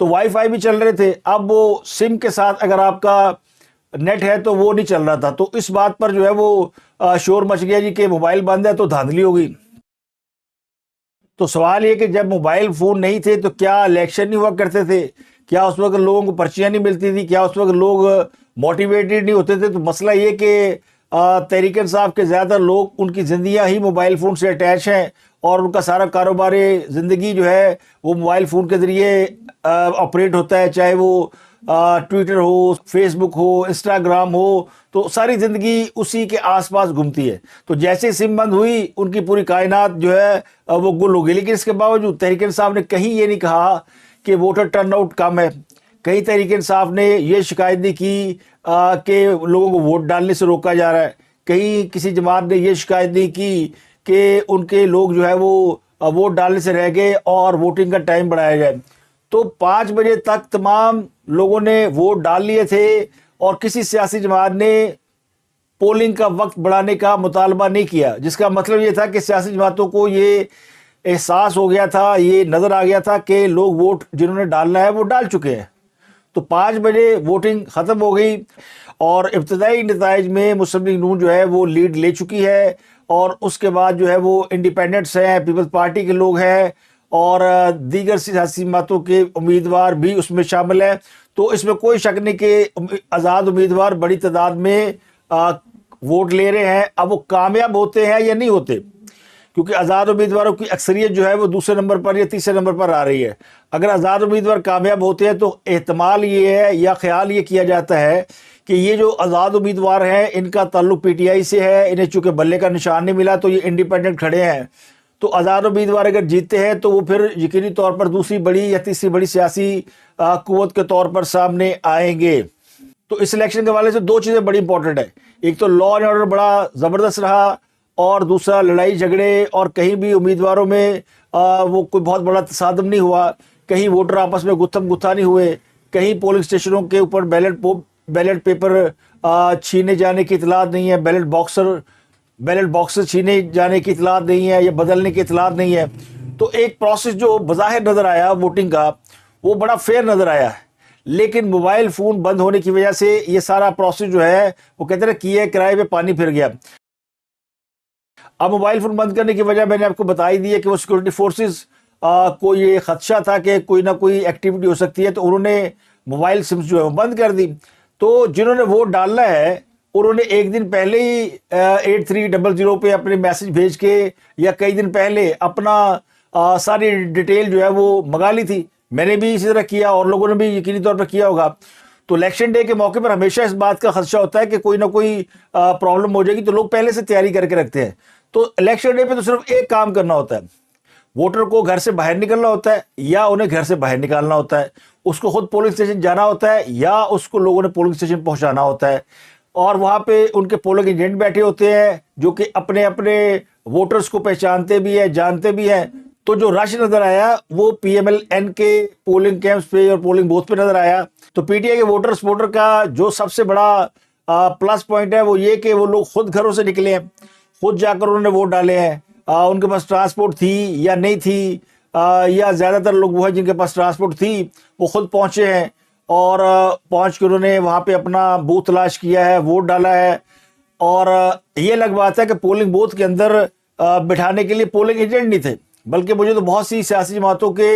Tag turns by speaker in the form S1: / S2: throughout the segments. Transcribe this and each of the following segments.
S1: تو wi fi بھی چل رہے تھے. اب وہ سم کے ساتھ اگر آپ کا نیٹ ہے تو وہ نہیں چل رہا تھا. تو اس بات پر جو ہے وہ شور مچ گیا جی کہ موبائل بند ہے تو دھاندلی ہو گئی. تو سوال یہ کہ جب موبائل فون نہیں تھے تو کیا الیکشن نہیں ہوا کرتے تھے؟ کیا اس وقت لوگوں کو پرچیاں نہیں ملتی تھی؟ کیا اس وقت لوگ موٹیویٹڈ نہیں ہوتے تھے؟ تو مسئلہ یہ کہ تحریک انصاف کے زیادہ لوگ ان کی زندگیاں ہی موبائل فون سے اٹیچ ہیں اور ان کا سارا کاروبار زندگی جو ہے وہ موبائل فون کے ذریعے آپریٹ ہوتا ہے. چاہے وہ ٹویٹر ہو، فیس بک ہو، انسٹاگرام ہو، تو ساری زندگی اسی کے آس پاس گھومتی ہے. تو جیسے سم بند ہوئی ان کی پوری کائنات جو ہے وہ گل ہو گئی. لیکن اس کے باوجود تحریک انصاف نے کہیں یہ نہیں کہا کہ ووٹر ٹرن آؤٹ کم ہے. کہیں تحریک انصاف نے یہ شکایت نہیں کی کہ لوگوں کو ووٹ ڈالنے سے روکا جا رہا ہے. کہیں کسی جماعت نے یہ شکایت نہیں کی کہ ان کے لوگ جو ہے وہ ووٹ ڈالنے سے رہ گئے اور ووٹنگ کا ٹائم بڑھایا جائے. تو 5 بجے تک تمام لوگوں نے ووٹ ڈال لیے تھے اور کسی سیاسی جماعت نے پولنگ کا وقت بڑھانے کا مطالبہ نہیں کیا، جس کا مطلب یہ تھا کہ سیاسی جماعتوں کو یہ احساس ہو گیا تھا، یہ نظر آ گیا تھا کہ لوگ ووٹ جنہوں نے ڈالنا ہے وہ ڈال چکے ہیں. تو 5 بجے ووٹنگ ختم ہو گئی اور ابتدائی نتائج میں مسلم لیگ نون جو ہے وہ لیڈ لے چکی ہے. اور اس کے بعد جو ہے وہ انڈیپینڈنٹس ہیں، پیپلز پارٹی کے لوگ ہیں اور دیگر سیاسی جماعتوں کے امیدوار بھی اس میں شامل ہیں. تو اس میں کوئی شک نہیں کہ آزاد امیدوار بڑی تعداد میں ووٹ لے رہے ہیں. اب وہ کامیاب ہوتے ہیں یا نہیں ہوتے، کیونکہ آزاد امیدواروں کی اکثریت جو ہے وہ دوسرے نمبر پر یا تیسرے نمبر پر آ رہی ہے. اگر آزاد امیدوار کامیاب ہوتے ہیں تو احتمال یہ ہے یا خیال یہ کیا جاتا ہے کہ یہ جو آزاد امیدوار ہیں ان کا تعلق پی ٹی آئی سے ہے، انہیں چونکہ بلے کا نشان نہیں ملا تو یہ انڈیپینڈنٹ کھڑے ہیں. تو آزاد امیدوار اگر جیتے ہیں تو وہ پھر یقینی طور پر دوسری بڑی یا تیسری بڑی سیاسی قوت کے طور پر سامنے آئیں گے. تو اس الیکشن کے حوالے سے 2 چیزیں بڑی امپورٹنٹ ہیں. ایک تو لا اینڈ آرڈر بڑا زبردست رہا اور دوسرا لڑائی جھگڑے اور کہیں بھی امیدواروں میں وہ کوئی بہت بڑا تصادم نہیں ہوا، کہیں ووٹر آپس میں گتھم گتھا نہیں ہوئے، کہیں پولنگ اسٹیشنوں کے اوپر بیلٹ پیپر چھینے جانے کی اطلاعات نہیں ہے، بیلٹ باکسز چھینے جانے کی اطلاعات نہیں ہے یا بدلنے کی اطلاعات نہیں ہے. تو ایک پروسیس جو بظاہر نظر آیا ووٹنگ کا وہ بڑا فیئر نظر آیا ہے. لیکن موبائل فون بند ہونے کی وجہ سے یہ سارا پروسیس جو ہے وہ کہتے ہیں کیے کرائے پہ پانی پھر گیا. اب موبائل فون بند کرنے کی وجہ میں نے آپ کو بتائی دی ہے کہ وہ سیکورٹی فورسز کو یہ خدشہ تھا کہ کوئی نہ کوئی ایکٹیویٹی ہو سکتی ہے، تو انہوں نے موبائل سمز جو ہے وہ بند کر دی. تو جنہوں نے ووٹ ڈالنا ہے انہوں نے ایک دن پہلے ہی 8300 پہ اپنے میسج بھیج کے یا کئی دن پہلے اپنا ساری ڈیٹیل جو ہے وہ منگا لی تھی. میں نے بھی اسی طرح کیا اور لوگوں نے بھی یقینی طور پر کیا ہوگا. تو الیکشن ڈے کے موقع پر ہمیشہ اس بات کا خدشہ ہوتا ہے کہ کوئی نہ کوئی پرابلم ہو جائے گی، تو لوگ پہلے سے تیاری کر کے رکھتے ہیں. تو الیکشن ڈے پہ تو صرف ایک کام کرنا ہوتا ہے، ووٹر کو گھر سے باہر نکلنا ہوتا ہے یا انہیں گھر سے باہر نکالنا ہوتا ہے. اس کو خود پولنگ اسٹیشن جانا ہوتا ہے یا اس کو لوگوں نے پولنگ اسٹیشن پہنچانا ہوتا ہے. اور وہاں پہ ان کے پولنگ ایجنٹ بیٹھے ہوتے ہیں جو کہ اپنے اپنے ووٹرز کو پہچانتے بھی ہیں، جانتے بھی ہیں. تو جو رش نظر آیا وہ پی ایم ایل این کے پولنگ کیمپس پہ اور پولنگ بوتھ پہ نظر آیا. تو پی ٹی آئی کے ووٹر سپورٹر کا جو سب سے بڑا پلس پوائنٹ ہے وہ یہ کہ وہ لوگ خود گھروں سے نکلے ہیں، خود جا کر انہوں نے ووٹ ڈالے ہیں. ان کے پاس ٹرانسپورٹ تھی یا نہیں تھی، یا زیادہ تر لوگ وہ ہیں جن کے پاس ٹرانسپورٹ تھی وہ خود پہنچے ہیں اور پہنچ کے انہوں نے وہاں پہ اپنا بوتھ تلاش کیا ہے، ووٹ ڈالا ہے. اور یہ الگ بات ہے کہ پولنگ بوتھ کے اندر بٹھانے کے لیے پولنگ ایجنٹ نہیں تھے، بلکہ مجھے تو بہت سی سیاسی جماعتوں کے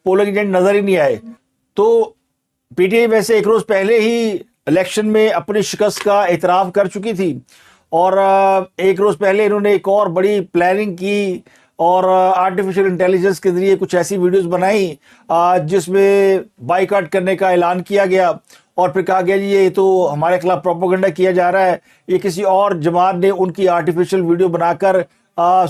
S1: پولنگ ایجنٹ نظر ہی نہیں آئے. تو پی ٹی آئی ویسے ایک روز پہلے ہی الیکشن میں اپنی شکست کا اعتراف کر چکی تھی اور ایک روز پہلے انہوں نے ایک اور بڑی پلاننگ کی اور آرٹیفیشل انٹیلیجنس کے ذریعے کچھ ایسی ویڈیوز بنائی جس میں بائیکاٹ کرنے کا اعلان کیا گیا اور پھر کہا گیا جی یہ تو ہمارے خلاف پروپیگنڈا کیا جا رہا ہے. یہ کسی اور جماعت نے ان کی آرٹیفیشل ویڈیو بنا کر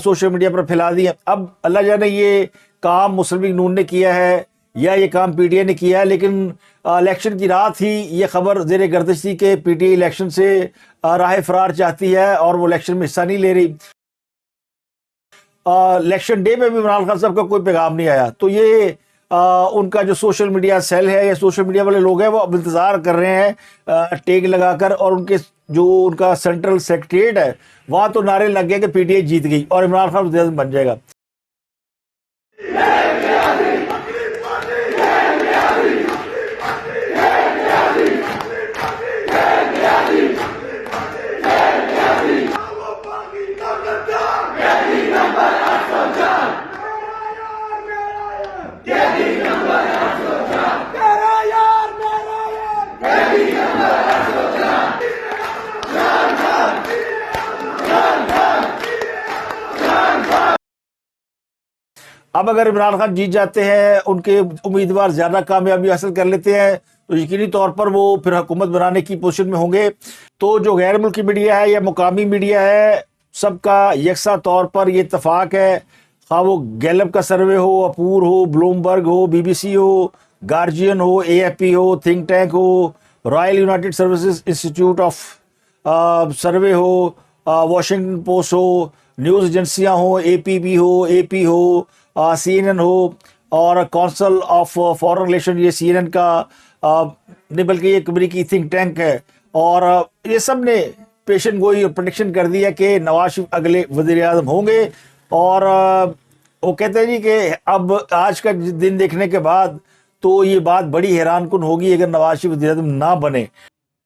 S1: سوشل میڈیا پر پھیلا دی ہے. اب اللہ جانے یہ کام مسلم لیگ نون نے کیا ہے یا یہ کام پی ٹی آئی نے کیا ہے، لیکن الیکشن کی رات ہی یہ خبر زیر گردش تھی کہ پی ٹی آئی الیکشن سے راہ فرار چاہتی ہے اور وہ الیکشن میں حصہ نہیں لے رہی. الیکشن ڈے میں بھی عمران خان صاحب کا کوئی پیغام نہیں آیا. تو یہ ان کا جو سوشل میڈیا سیل ہے یا سوشل میڈیا والے لوگ ہیں وہ اب انتظار کر رہے ہیں ٹیگ لگا کر، اور ان کے جو ان کا سینٹرل سیکریٹریٹ ہے وہاں تو نعرے لگ گئے کہ پی ٹی آئی جیت گئی اور عمران خان وزیر اعظم بن جائے گا. اب اگر عمران خان جیت جاتے ہیں، ان کے امیدوار زیادہ کامیابی حاصل کر لیتے ہیں، تو یقینی طور پر وہ پھر حکومت بنانے کی پوزیشن میں ہوں گے۔ تو جو غیر ملکی میڈیا ہے یا مقامی میڈیا ہے، سب کا یکساں طور پر یہ اتفاق ہے، خواہ وہ گیلپ کا سروے ہو، اپور ہو، بلومبرگ ہو، بی بی سی ہو، گارجین ہو، اے ایف پی ہو، تھنک ٹینک ہو، Royal United Services Institute of survey ہو، واشنگٹن پوسٹ ہو، نیوز ایجنسیاں ہوں، اے پی بی ہو، اے پی ہو، سی این این ہو، اور کونسل آف فارن ریلیشن، یہ سی این این کا نہیں بلکہ یہ ایک امریکی تھنک ٹینک ہے، اور یہ سب نے پیشن گوئی اور پریڈکشن کر دی ہے کہ نواز شریف اگلے وزیر اعظم ہوں گے۔ اور وہ کہتے ہیں جی کہ اب آج کا دن دیکھنے کے بعد تو یہ بات بڑی حیران کن ہوگی اگر نواز شریف وزیر اعظم نہ بنے۔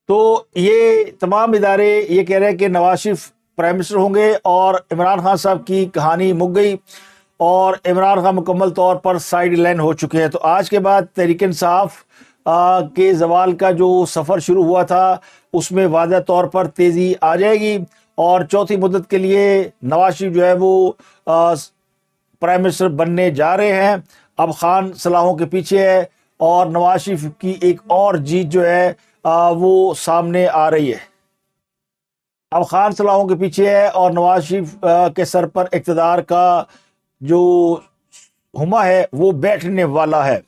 S1: تو یہ تمام ادارے یہ کہہ رہے ہیں کہ نواز شریف پرائم منسٹر ہوں گے، اور عمران خان صاحب کی کہانی مک گئی، اور عمران خان مکمل طور پر سائیڈ لائن ہو چکے ہیں۔ تو آج کے بعد تحریک انصاف کے زوال کا جو سفر شروع ہوا تھا اس میں واضح طور پر تیزی آ جائے گی، اور چوتھی مدت کے لیے نواز شریف جو ہے وہ پرائم منسٹر بننے جا رہے ہیں۔ اب خان صلاحوں کے پیچھے ہے، اور نواز شریف کی ایک اور جیت جو ہے وہ سامنے آ رہی ہے۔ اب خان صلاحوں کے پیچھے ہے، اور نواز شریف کے سر پر اقتدار کا جو ہما ہے وہ بیٹھنے والا ہے۔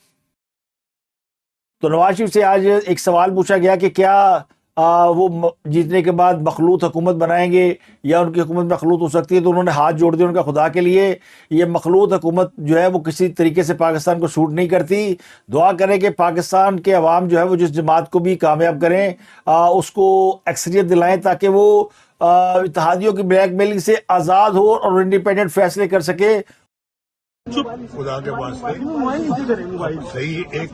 S1: تو نواز شریف سے آج ایک سوال پوچھا گیا کہ کیا وہ جیتنے کے بعد مخلوط حکومت بنائیں گے یا ان کی حکومت مخلوط ہو سکتی ہے، تو انہوں نے ہاتھ جوڑ دیا ان کا خدا کے لیے۔ یہ مخلوط حکومت جو ہے وہ کسی طریقے سے پاکستان کو سوٹ نہیں کرتی۔ دعا کریں کہ پاکستان کے عوام جو ہے وہ جس جماعت کو بھی کامیاب کریں، اس کو اکثریت دلائیں تاکہ وہ اتحادیوں کی بلیک میلنگ سے آزاد ہو اور انڈیپینڈنٹ فیصلے کر سکے۔
S2: خدا کے واسطے صحیح ایک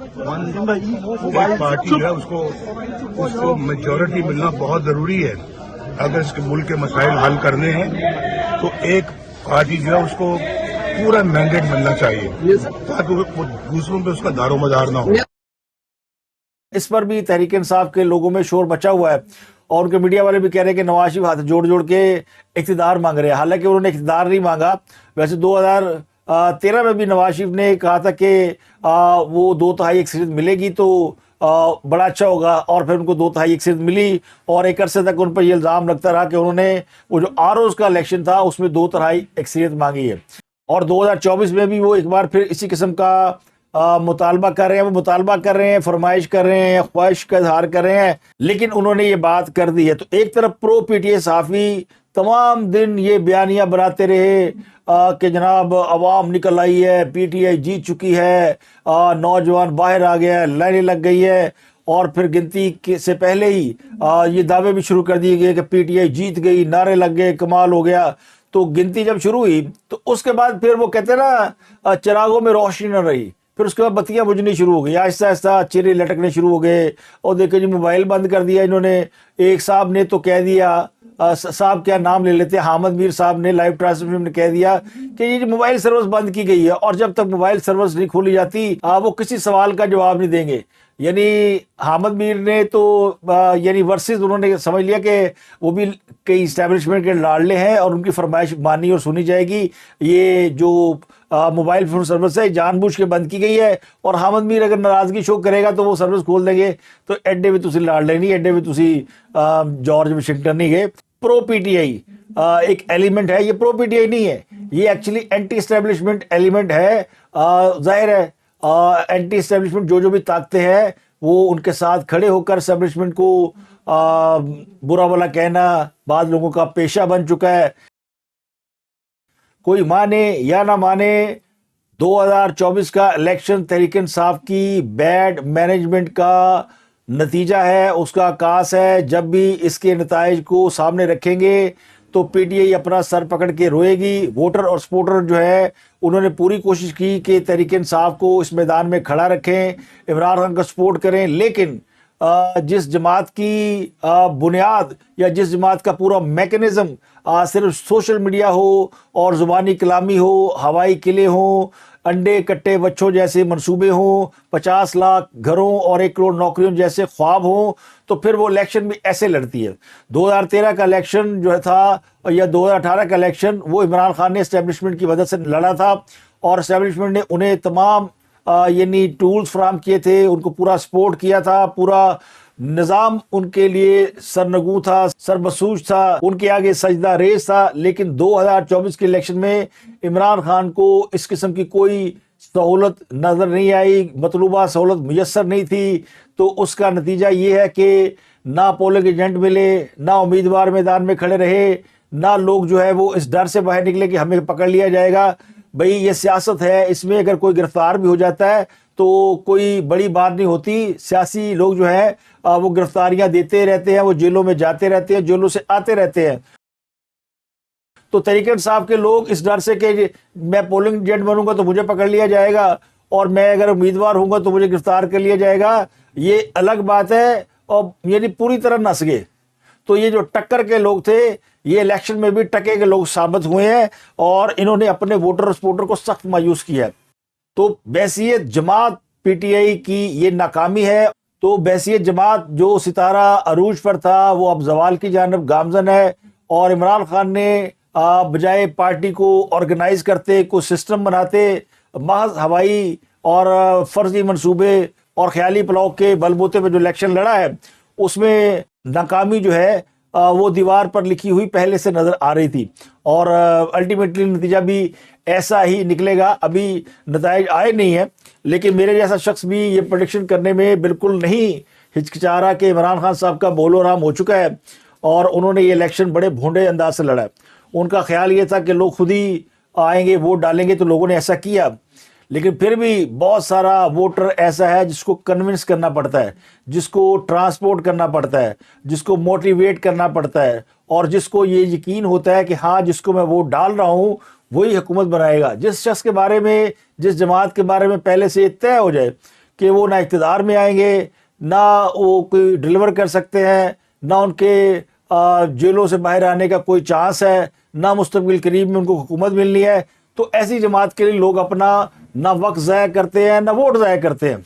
S2: پارٹی جو ہے اس کو میجورٹی ملنا بہت ضروری ہے۔ اگر اس کے ملک کے مسائل حل کرنے ہیں تو ایک پارٹی جو ہے اس کو پورا مینڈیٹ ملنا چاہیے تاکہ وہ دوسروں پہ اس کا دار و مدار نہ ہو۔
S1: اس پر بھی تحریک انصاف کے لوگوں میں شور مچا ہوا ہے، اور ان کے میڈیا والے بھی کہہ رہے ہیں کہ نواز شریف ہاتھ جوڑ جوڑ کے اقتدار مانگ رہے ہیں، حالانکہ انہوں نے اقتدار نہیں مانگا۔ ویسے 2013 میں بھی نواز شریف نے کہا تھا کہ وہ 2/3 اکثریت ملے گی تو بڑا اچھا ہوگا، اور پھر ان کو 2/3 اکثریت ملی، اور ایک عرصے تک ان پر یہ الزام لگتا رہا کہ انہوں نے وہ جو آروز کا الیکشن تھا اس میں 2/3 اکثریت مانگی ہے۔ اور 2024 میں بھی وہ ایک بار پھر اسی قسم کا مطالبہ کر رہے ہیں، وہ مطالبہ کر رہے ہیں، فرمائش کر رہے ہیں، خواہش کا اظہار کر رہے ہیں، لیکن انہوں نے یہ بات کر دی ہے۔ تو ایک طرف پرو پی ٹی آئی صحافی تمام دن یہ بیانیہ بناتے رہے کہ جناب عوام نکل آئی ہے، پی ٹی آئی جیت چکی ہے، نوجوان باہر آ گیا ہے، لائنیں لگ گئی ہے، اور پھر گنتی سے پہلے ہی یہ دعوے بھی شروع کر دیے گئے کہ پی ٹی آئی جیت گئی، نعرے لگ گئے، کمال ہو گیا۔ تو گنتی جب شروع ہوئی تو اس کے بعد پھر وہ کہتے ہیں نا چراغوں میں روشنی نہ رہی، پھر اس کے بعد بتیاں بجھنی شروع ہو گئی، آہستہ آہستہ چہرے لٹکنے شروع ہو گئے، اور دیکھیں جی موبائل بند کر دیا انہوں نے۔ ایک صاحب نے تو کہہ دیا، صاحب کیا نام لے لیتے ہیں، حامد میر صاحب نے لائیو ٹرانسمیشن میں کہہ دیا کہ یہ موبائل سروس بند کی گئی ہے، اور جب تک موبائل سروس نہیں کھولی جاتی وہ کسی سوال کا جواب نہیں دیں گے۔ یعنی حامد میر نے تو یعنی ورسز انہوں نے سمجھ لیا کہ وہ بھی کئی اسٹیبلشمنٹ کے لاڈلے ہیں، اور ان کی فرمائش مانی اور سنی جائے گی۔ یہ جو موبائل فون سروس ہے جان بوجھ کے بند کی گئی ہے، اور حامد میر اگر ناراضگی شو کرے گا تو وہ سروس کھول دیں گے۔ تو ایڈے بھی تسی لاڈلے نہیں، ایڈے بھی تسی جارج واشنگٹن نہیں گئے۔ پرو پی ٹی آئی ایک ایلیمنٹ ہے، یہ پرو پی ٹی آئی نہیں ہے، یہ ایکچولی اینٹی اسٹیبلشمنٹ ایلیمنٹ ہے۔ ظاہر ہے اینٹی اسٹیبلشمنٹ جو بھی طاقتیں ہیں وہ ان کے ساتھ کھڑے ہو کر اسٹیبلشمنٹ کو برا بھلا کہنا بعض لوگوں کا پیشہ بن چکا ہے۔ کوئی مانے یا نہ مانے، 2024 کا الیکشن تحریک انصاف کی بیڈ مینجمنٹ کا نتیجہ ہے، اس کا عکاس ہے۔ جب بھی اس کے نتائج کو سامنے رکھیں گے تو پی ٹی آئی اپنا سر پکڑ کے روئے گی۔ ووٹر اور سپورٹر جو ہے انہوں نے پوری کوشش کی کہ تحریک انصاف کو اس میدان میں کھڑا رکھیں، عمران خان کا سپورٹ کریں، لیکن جس جماعت کی بنیاد یا جس جماعت کا پورا میکنزم صرف سوشل میڈیا ہو اور زبانی کلامی ہو، ہوائی قلعے ہوں، انڈے کٹے بچوں جیسے منصوبے ہوں، 50 لاکھ گھروں اور 1 کروڑ نوکریوں جیسے خواب ہوں، تو پھر وہ الیکشن بھی ایسے لڑتی ہے۔ 2013 کا الیکشن جو تھا یا 2018 کا الیکشن وہ عمران خان نے اسٹیبلشمنٹ کی وجہ سے لڑا تھا، اور اسٹیبلشمنٹ نے انہیں تمام یعنی ٹولز فراہم کیے تھے، ان کو پورا سپورٹ کیا تھا، پورا نظام ان کے لیے سرنگوں تھا، سربسوج تھا، ان کے آگے سجدہ ریز تھا. لیکن 2024 کے الیکشن میں عمران خان کو اس قسم کی کوئی سہولت نظر نہیں آئی، مطلوبہ سہولت میسر نہیں تھی. تو اس کا نتیجہ یہ ہے کہ نہ پولنگ ایجنٹ ملے، نہ امیدوار میدان میں کھڑے رہے، نہ لوگ جو ہے وہ اس ڈر سے باہر نکلے کہ ہمیں پکڑ لیا جائے گا. بھئی یہ سیاست ہے، اس میں اگر کوئی گرفتار بھی ہو جاتا ہے تو کوئی بڑی بات نہیں ہوتی. سیاسی لوگ جو ہے وہ گرفتاریاں دیتے رہتے ہیں، وہ جیلوں میں جاتے رہتے ہیں، جیلوں سے آتے رہتے ہیں. تو تحریک انصاف کے لوگ اس ڈر سے کہ میں پولنگ ایجنٹ بنوں گا تو مجھے پکڑ لیا جائے گا، اور میں اگر امیدوار ہوں گا تو مجھے گرفتار کر لیا جائے گا، یہ الگ بات ہے، اور یعنی پوری طرح نس گئے. تو یہ جو ٹکر کے لوگ تھے یہ الیکشن میں بھی ٹکے کے لوگ ثابت ہوئے ہیں، اور انہوں نے اپنے ووٹر اور سپورٹر کو سخت مایوس کیا ہے. تو بحیثیت جماعت پی ٹی آئی کی یہ ناکامی ہے. تو بحیثیت جماعت جو ستارہ عروج پر تھا وہ اب زوال کی جانب گامزن ہے، اور عمران خان نے بجائے پارٹی کو آرگنائز کرتے، کوئی سسٹم بناتے، محض ہوائی اور فرضی منصوبے اور خیالی پلاؤ کے بل بوتے پہ جو الیکشن لڑا ہے، اس میں ناکامی جو ہے وہ دیوار پر لکھی ہوئی پہلے سے نظر آ رہی تھی، اور الٹیمیٹلی نتیجہ بھی ایسا ہی نکلے گا. ابھی نتائج آئے نہیں ہیں، لیکن میرے جیسا شخص بھی یہ پریڈکشن کرنے میں بالکل نہیں ہچکچا رہا کہ عمران خان صاحب کا بول و رام ہو چکا ہے، اور انہوں نے یہ الیکشن بڑے بھونڈے انداز سے لڑا ہے. ان کا خیال یہ تھا کہ لوگ خود ہی آئیں گے، ووٹ ڈالیں گے، تو لوگوں نے ایسا کیا. لیکن پھر بھی بہت سارا ووٹر ایسا ہے جس کو کنونس کرنا پڑتا ہے، جس کو ٹرانسپورٹ کرنا پڑتا ہے، جس کو موٹیویٹ کرنا پڑتا ہے، اور جس کو یہ یقین ہوتا ہے کہ ہاں جس کو میں ووٹ ڈال رہا ہوں وہی حکومت بنائے گا. جس شخص کے بارے میں، جس جماعت کے بارے میں پہلے سے طے ہو جائے کہ وہ نہ اقتدار میں آئیں گے، نہ وہ کوئی ڈیلیور کر سکتے ہیں، نہ ان کے جیلوں سے باہر آنے کا کوئی چانس ہے، نہ مستقبل قریب میں ان کو حکومت ملنی ہے، تو ایسی جماعت کے لیے لوگ اپنا نہ وقت ضائع کرتے ہیں، نہ ووٹ ضائع کرتے ہیں.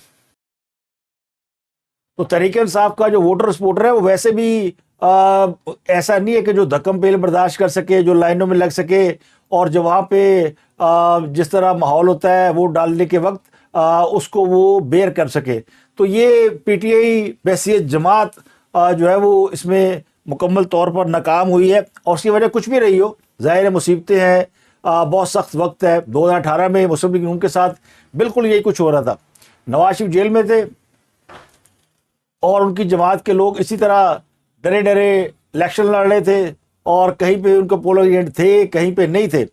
S1: تو تحریک انصاف کا جو ووٹر سپورٹر ہے وہ ویسے بھی ایسا نہیں ہے کہ جو دھکم پیل برداشت کر سکے، جو لائنوں میں لگ سکے، اور جو وہاں پہ جس طرح ماحول ہوتا ہے ووٹ ڈالنے کے وقت اس کو وہ بیئر کر سکے. تو یہ پی ٹی آئی بحیثیت جماعت جو ہے وہ اس میں مکمل طور پر ناکام ہوئی ہے، اور اس کی وجہ کچھ بھی رہی ہو، ظاہر مصیبتیں ہیں، بہت سخت وقت ہے. 2018 میں مسلم لیگ نون کے ساتھ بالکل یہی کچھ ہو رہا تھا. نواز شریف جیل میں تھے، اور ان کی جماعت کے لوگ اسی طرح ڈرے ڈرے الیکشن لڑ رہے تھے، اور کہیں پہ ان کے پولنگ ایجنٹ تھے، کہیں پہ نہیں تھے.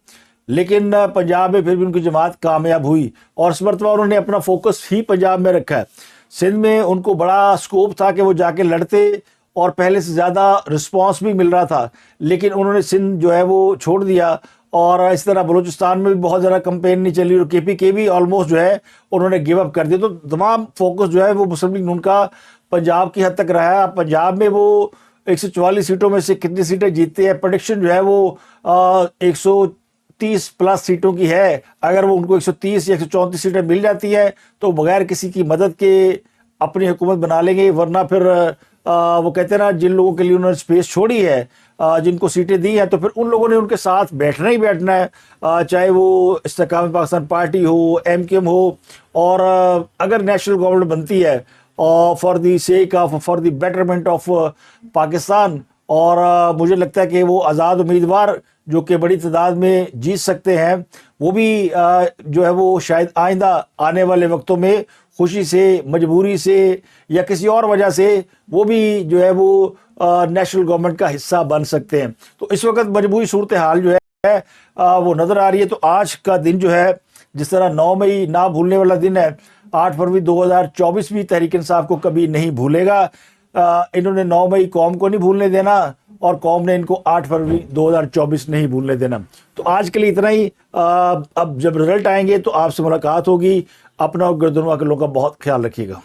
S1: لیکن پنجاب میں پھر بھی ان کی جماعت کامیاب ہوئی، اور اس مرتبہ انہوں نے اپنا فوکس ہی پنجاب میں رکھا ہے. سندھ میں ان کو بڑا سکوپ تھا کہ وہ جا کے لڑتے، اور پہلے سے زیادہ رسپانس بھی مل رہا تھا، لیکن انہوں نے سندھ جو ہے وہ چھوڑ دیا. اور اس طرح بلوچستان میں بھی بہت زیادہ کمپین نہیں چلی، اور کے پی کے بھی آلموسٹ جو ہے انہوں نے گیو اپ کر دیا. تو تمام فوکس جو ہے وہ مسلم لیگ نون کا پنجاب کی حد تک رہا ہے. پنجاب میں وہ 144 سیٹوں میں سے کتنی سیٹیں جیتتے ہیں، پریڈکشن جو ہے وہ 130 پلس سیٹوں کی ہے. اگر وہ ان کو 130 یا 134 سیٹیں مل جاتی ہیں تو بغیر کسی کی مدد کے اپنی حکومت بنا لیں گے. ورنہ پھر وہ کہتے ہیں نا، جن لوگوں کے لیے انہوں نے اسپیس چھوڑی ہے، جن کو سیٹیں دی ہیں، تو پھر ان لوگوں نے ان کے ساتھ بیٹھنا ہی بیٹھنا ہے، چاہے وہ استحکام پاکستان پارٹی ہو، ایم کیو ایم ہو. اور اگر نیشنل گورنمنٹ بنتی ہے for the sake of, for the betterment of Pakistan, اور مجھے لگتا ہے کہ وہ آزاد امیدوار جو کہ بڑی تعداد میں جیت سکتے ہیں، وہ بھی جو ہے وہ شاید آئندہ آنے والے وقتوں میں خوشی سے، مجبوری سے، یا کسی اور وجہ سے وہ بھی جو ہے وہ نیشنل گورنمنٹ کا حصہ بن سکتے ہیں. تو اس وقت مجموعی صورتحال جو ہے وہ نظر آ رہی ہے. تو آج کا دن جو ہے، جس طرح 9 مئی نہ بھولنے والا دن ہے، 8 فروری 2024 بھی تحریک انصاف کو کبھی نہیں بھولے گا. انہوں نے 9 مئی قوم کو نہیں بھولنے دینا، اور قوم نے ان کو 8 فروری 2024 نہیں بھولنے دینا. تو آج کے لیے اتنا ہی. اب جب رزلٹ آئیں گے تو آپ سے ملاقات ہوگی. اپنا اور گردنوا کے لوگوں کا بہت خیال رکھیے گا.